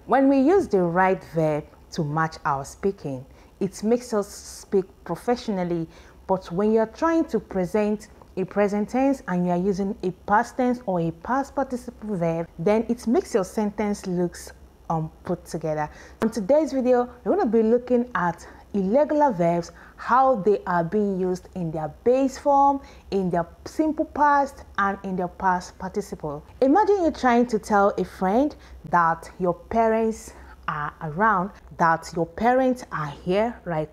When we use the right verb to match our speaking, it makes us speak professionally. But when you're trying to present a present tense and you are using a past tense or a past participle verb, then it makes your sentence looks put together. In today's video, we're going to be looking at irregular verbs, how they are being used in their base form, in their simple past, and in their past participle. Imagine you're trying to tell a friend that your parents are around, that your parents are here right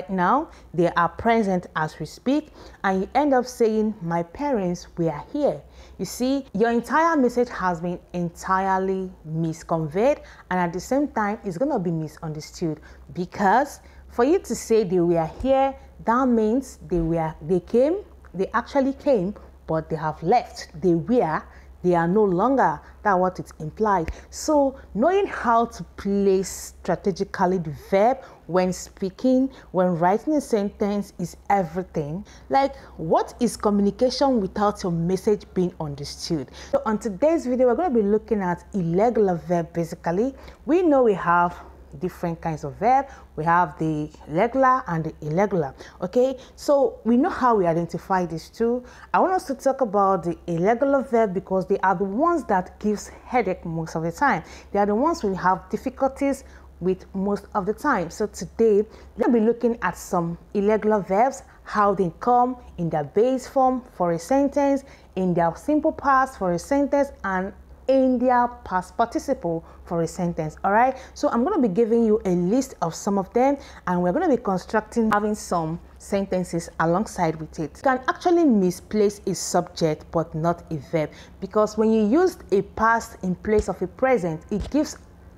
now, they are present as we speak, and you end up saying, my parents were here. You see, your entire message has been entirely misconveyed, and at the same time, it's going to be misunderstood, because for you to say they were here, that means they actually came, but they have left. They are no longer. That's what it implies. So knowing how to place strategically the verb when speaking, when writing a sentence is everything. Like, what is communication without your message being understood? So on today's video, we're going to be looking at irregular verb. Basically, we know we have different kinds of verb. We have the regular and the irregular. Okay, so we know how we identify these two. I want us to talk about the irregular verb because they are the ones that gives headache most of the time. They are the ones we have difficulties with most of the time. So today we'll be looking at some irregular verbs, how they come in their base form for a sentence, in their simple past for a sentence, and in their past participle for a sentence. All right, so I'm going to be giving you a list of some of them, and we're going to be constructing having some sentences alongside with it. You can actually misplace a subject but not a verb, because when you use a past in place of a present, it gives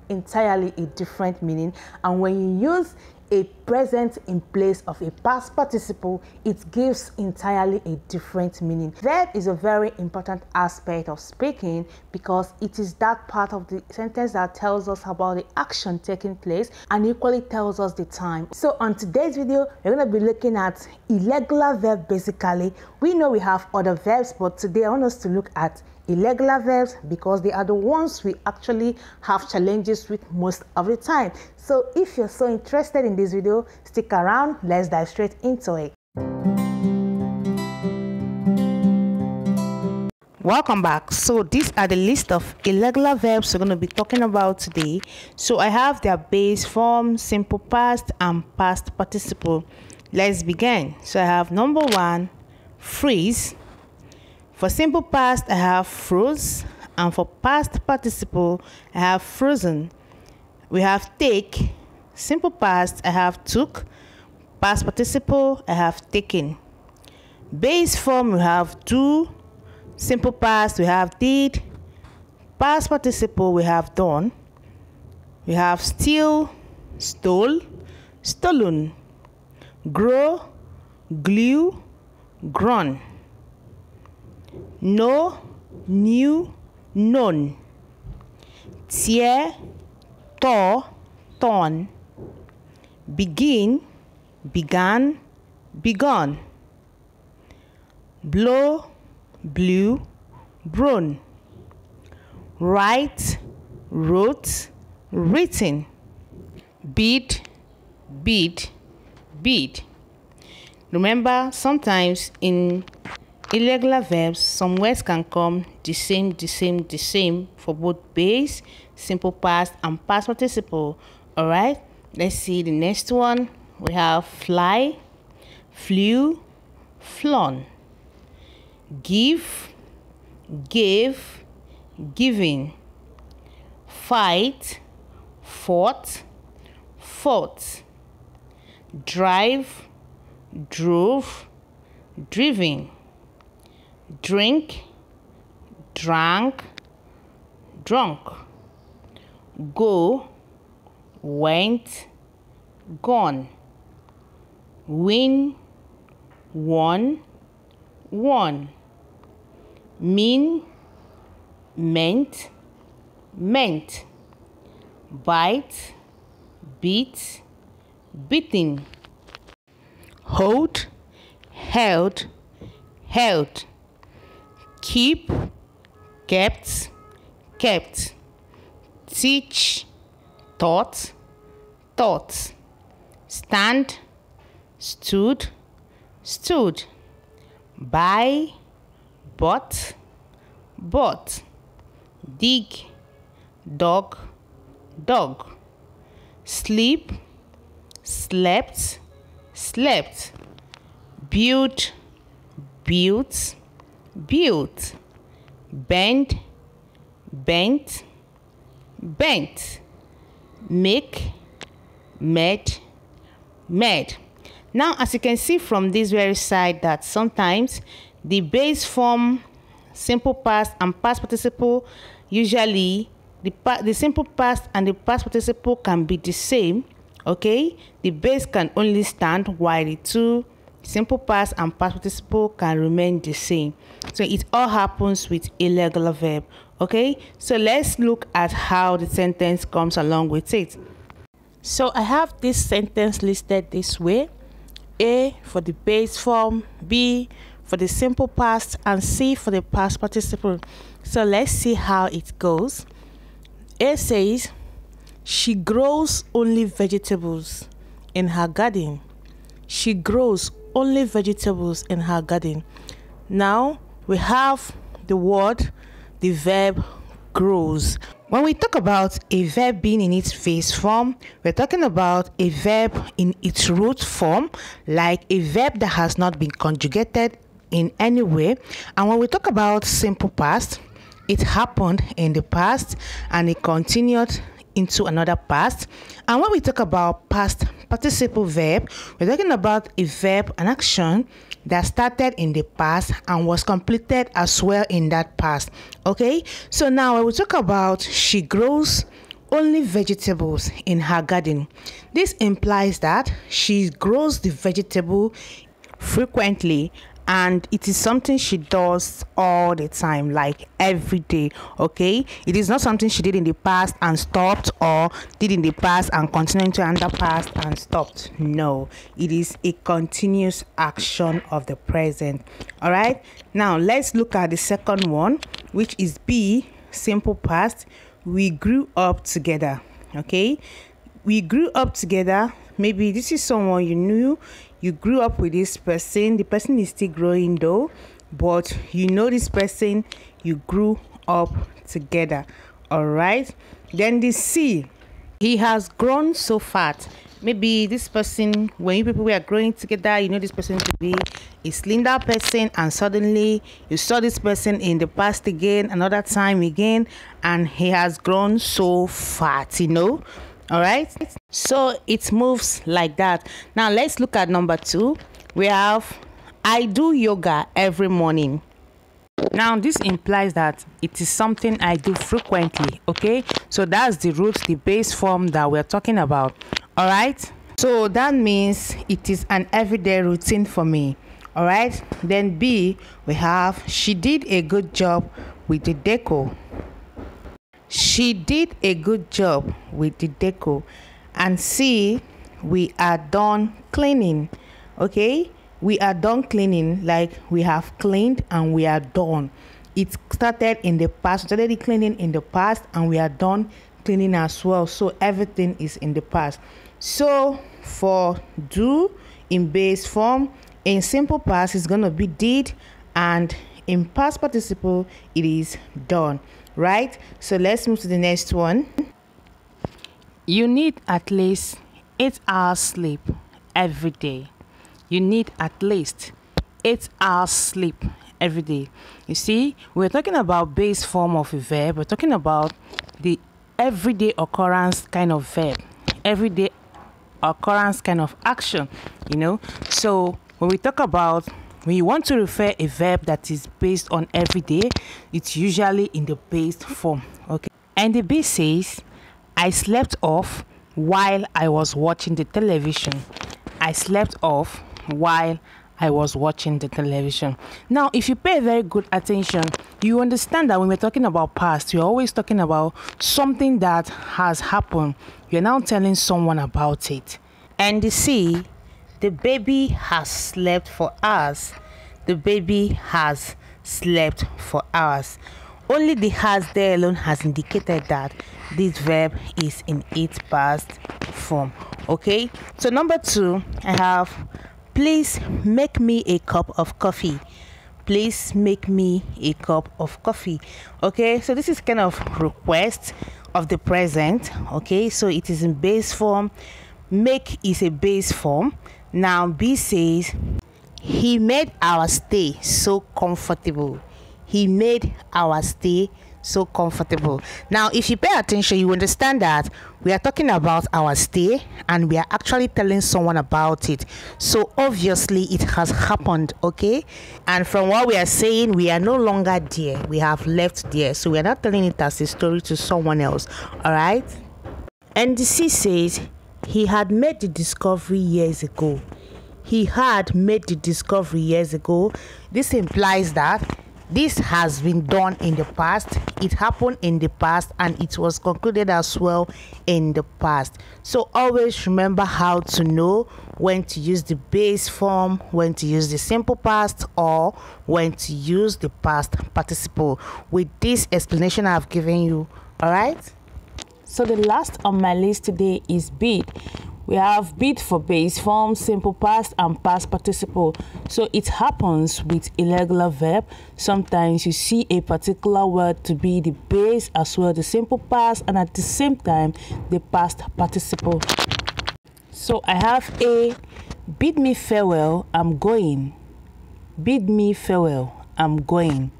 entirely a different meaning, and when you use a present in place of a past participle, it gives entirely a different meaning. Verb is a very important aspect of speaking because it is that part of the sentence that tells us about the action taking place and equally tells us the time. So on today's video, we're going to be looking at irregular verb. Basically, we know we have other verbs, but today I want us to look at irregular verbs because they are the ones we actually have challenges with most of the time. So if you're so interested in this video, stick around. Let's dive straight into it. Welcome back. So these are the list of irregular verbs we're going to be talking about today. So I have their base form, simple past, and past participle. Let's begin. So I have number one, freeze. For simple past, I have froze, and for past participle, I have frozen. We have take. Simple past, I have took. Past participle, I have taken. Base form, we have do. Simple past, we have did. Past participle, we have done. We have steal, stole, stolen. Grow, glue, grown. Know, knew, known. Tear, tore, torn. Begin, began, begun. Blow, blew, blown. Write, wrote, written. Bid, bid, bid. Remember, sometimes in irregular verbs, some words can come the same for both base, simple past, and past participle. All right, let's see the next one. We have fly, flew, flown. Give, gave, giving. Fight, fought, fought. Drive, drove, driven. Drink, drank, drunk. Go, went, gone. Win, won, won. Mean, meant, meant. Bite, beat, beating. Hold, held, held. Keep, kept, kept. Teach, thought, thought. Stand, stood, stood. Buy, bought, bought. Dig, dog, dog. Sleep, slept, slept. Build, built, built. Bend, bent, bent. Make, made, made. Now, as you can see from this very side, that sometimes the base form, simple past and past participle, usually the simple past and the past participle can be the same. Okay, the base can only stand while the two simple past and past participle can remain the same. So it all happens with irregular verb. Okay, so let's look at how the sentence comes along with it. So I have this sentence listed this way: A for the base form, B for the simple past, and C for the past participle. So let's see how it goes. A says, she grows only vegetables in her garden. She grows only vegetables in her garden. Now we have the word, the verb grows. When we talk about a verb being in its base form, we're talking about a verb in its root form, like a verb that has not been conjugated in any way. And when we talk about simple past, it happened in the past and it continued into another past. And when we talk about past participle verb, we're talking about a verb, an action that started in the past and was completed as well in that past. Okay, so now when we talk about she grows only vegetables in her garden, this implies that she grows the vegetable frequently, and it is something she does all the time, like every day. Okay, it is not something she did in the past and stopped, or did in the past and continued to another past and stopped. No, it is a continuous action of the present. All right, now let's look at the second one, which is B, simple past. We grew up together. Okay, we grew up together. Maybe this is someone you knew. You grew up with this person. The person is still growing though, but you know this person. You grew up together. All right. Then the C, he has grown so fat. Maybe this person, when you people were growing together, you know this person to be a slender person, and suddenly you saw this person in the past again, another time again, and he has grown so fat, you know. All right, so it moves like that. Now let's look at number 2. We have, I do yoga every morning. Now this implies that it is something I do frequently. Okay, so that's the root, the base form that we're talking about. All right, so that means it is an everyday routine for me. All right, then B, we have, she did a good job with the deco. She did a good job with the deco. And C, we are done cleaning. Okay, we are done cleaning, like we have cleaned and we are done. It started in the past, started the cleaning in the past, and we are done cleaning as well. So everything is in the past. So for do in base form, in simple past it's gonna be did, and in past participle it is done. Right, so let's move to the next one. You need at least 8 hours sleep every day. You need at least 8 hours sleep every day. You see, we're talking about base form of a verb. We're talking about the everyday occurrence kind of verb, everyday occurrence kind of action, you know. So when we talk about, when you want to refer a verb that is based on every day, it's usually in the base form. Okay. And the B says, I slept off while I was watching the television. I slept off while I was watching the television. Now, if you pay very good attention, you understand that when we're talking about past, we're always talking about something that has happened. You're now telling someone about it. And the C, the baby has slept for hours. The baby has slept for hours. Only the has there alone has indicated that this verb is in its past form. Okay, so number 2, I have please make me a cup of coffee. Please make me a cup of coffee. Okay, so this is kind of request of the present. Okay, so it is in base form. Make is a base form. Now B says he made our stay so comfortable. He made our stay so comfortable. Now if you pay attention, you understand that we are talking about our stay and we are actually telling someone about it, so obviously it has happened. Okay, and from what we are saying, we are no longer there, we have left there, so we are not telling it as a story to someone else. All right, and the C says he had made the discovery years ago. He had made the discovery years ago. This implies that this has been done in the past, it happened in the past, and it was concluded as well in the past. So always remember how to know when to use the base form, when to use the simple past, or when to use the past participle with this explanation I've given you. All right, so the last on my list today is bid. We have bid for base form, simple past, and past participle. So it happens with irregular verb. Sometimes you see a particular word to be the base as well, the simple past, and at the same time the past participle. So I have A, bid me farewell, I'm going. Bid me farewell, I'm going.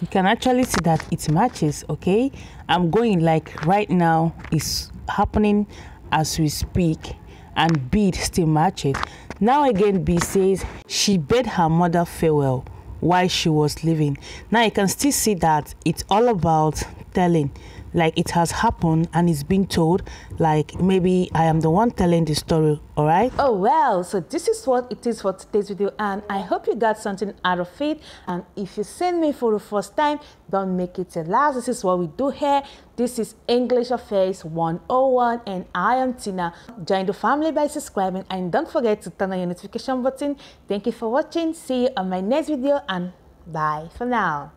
You can actually see that it matches. Okay, I'm going, like right now, is happening as we speak, and bid still matches. Now again, B says she bade her mother farewell while she was living. Now you can still see that it's all about telling, like it has happened and it's been told, like maybe I am the one telling the story. All right. Oh well, so this is what it is for today's video, and I hope you got something out of it. And if you send me for the first time, don't make it your last. This is what we do here. This is English Affairs 101, and I am Tina. Join the family by subscribing, and don't forget to turn on your notification button. Thank you for watching. See you on my next video, and bye for now.